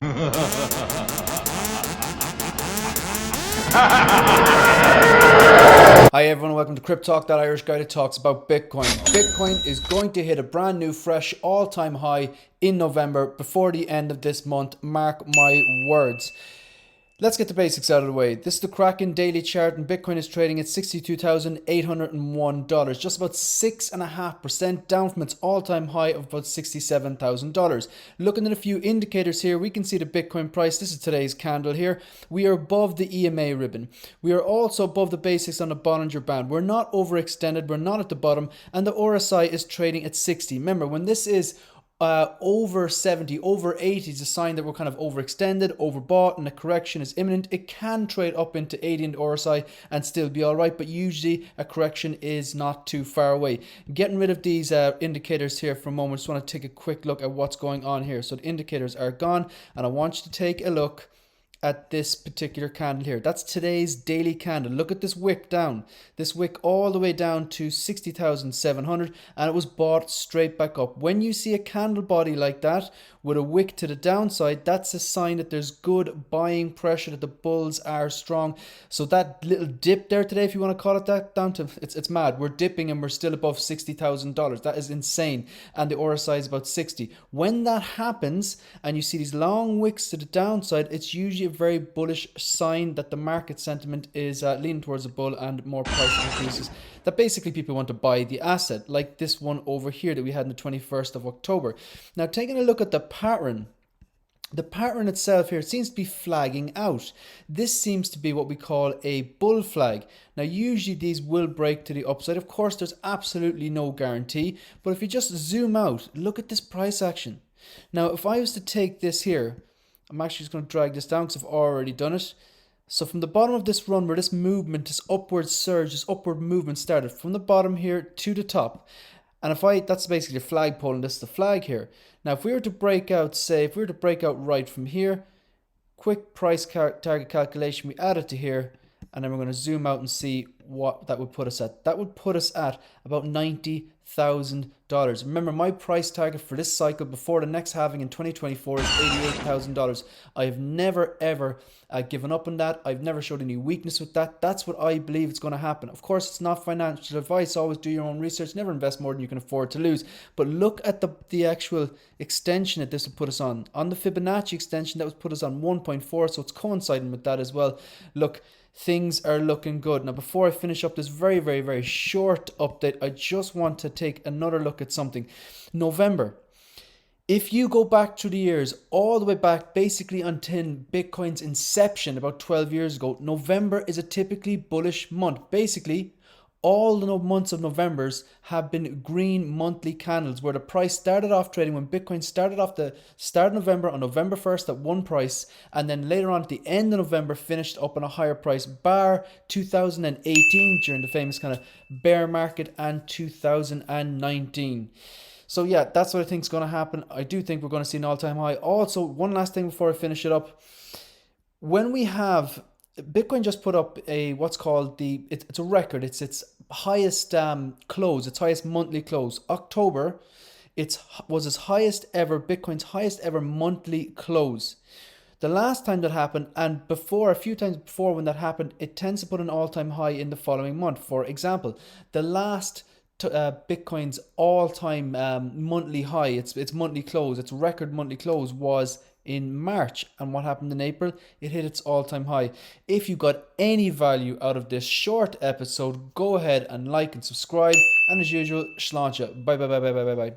Hi everyone, welcome to KRYPTALK, that Irish guy that talks about Bitcoin. Bitcoin is going to hit a brand new, fresh, all-time high in November before the end of this month. Mark my words. Let's get the basics out of the way. This is the Kraken daily chart, and Bitcoin is trading at $62,801, just about 6.5% down from its all-time high of about $67,000. Looking at a few indicators here, we can see the Bitcoin price. This is today's candle here. We are above the EMA ribbon. We are also above the basics on the Bollinger Band. We're not overextended. We're not at the bottom, and the RSI is trading at 60. Remember, when this is over 70, over 80 is a sign that we're kind of overextended, overbought, and a correction is imminent. It can trade up into 80 in the RSI and still be all right, but usually a correction is not too far away. Getting rid of these indicators here for a moment, just want to take a quick look at what's going on here. So the indicators are gone, and I want you to take a look at this particular candle here. That's today's daily candle. Look at this wick down. This wick all the way down to 60,700, and it was bought straight back up. When you see a candle body like that with a wick to the downside, that's a sign that there's good buying pressure, that the bulls are strong. So that little dip there today, if you want to call it that, down to it's mad. We're dipping and we're still above $60,000. That is insane. And the RSI is about 60. When that happens and you see these long wicks to the downside, it's usually a very bullish sign that the market sentiment is leaning towards a bull and more price increases, that basically people want to buy the asset, like this one over here that we had on the 21st of October. Now, taking a look at the pattern itself here, it seems to be flagging out. This seems to be what we call a bull flag. Now, usually these will break to the upside. Of course, there's absolutely no guarantee, but if you just zoom out, look at this price action. Now, if I was to take this here, I'm actually just going to drag this down because I've already done it. So from the bottom of this run, where this movement, this upward surge, this upward movement started, from the bottom here to the top. And that's basically the flagpole, and this is the flag here. Now, if we were to break out, right from here, quick price target calculation, we add it to here, and then we're going to zoom out and see what that would put us at. That would put us at about $90,000. Remember, my price target for this cycle before the next halving in 2024 is $88,000. I have never ever given up on that. I've never showed any weakness with that. That's what I believe is going to happen. Of course, it's not financial advice. Always do your own research. Never invest more than you can afford to lose. But look at the actual extension that this will put us on. On the Fibonacci extension, that was put us on 1.4, so it's coinciding with that as well. Look, things are looking good. Now, before I finish up this very, very, very short update, I just want to take another look at something. November. If you go back through the years, all the way back basically until Bitcoin's inception about 12 years ago, November is a typically bullish month. Basically, all the months of Novembers have been green monthly candles, where the price started off trading when Bitcoin started off the start of November on November 1st at one price, and then later on at the end of November finished up on a higher price, bar 2018 during the famous kind of bear market, and 2019. So yeah, that's what I think is going to happen. I do think we're going to see an all-time high. Also, one last thing before I finish it up. When we have Bitcoin just put up what's called it's a record. It's its highest close, its highest monthly close. October, was its highest ever, Bitcoin's highest ever monthly close. The last time that happened, and a few times before when that happened, it tends to put an all-time high in the following month. For example, the last Bitcoin's all-time monthly high, its monthly close, its record monthly close was in March. And what happened in April? It hit its all-time high. If you got any value out of this short episode, go ahead and like and subscribe. And as usual, sláinte. Bye bye bye bye bye bye bye.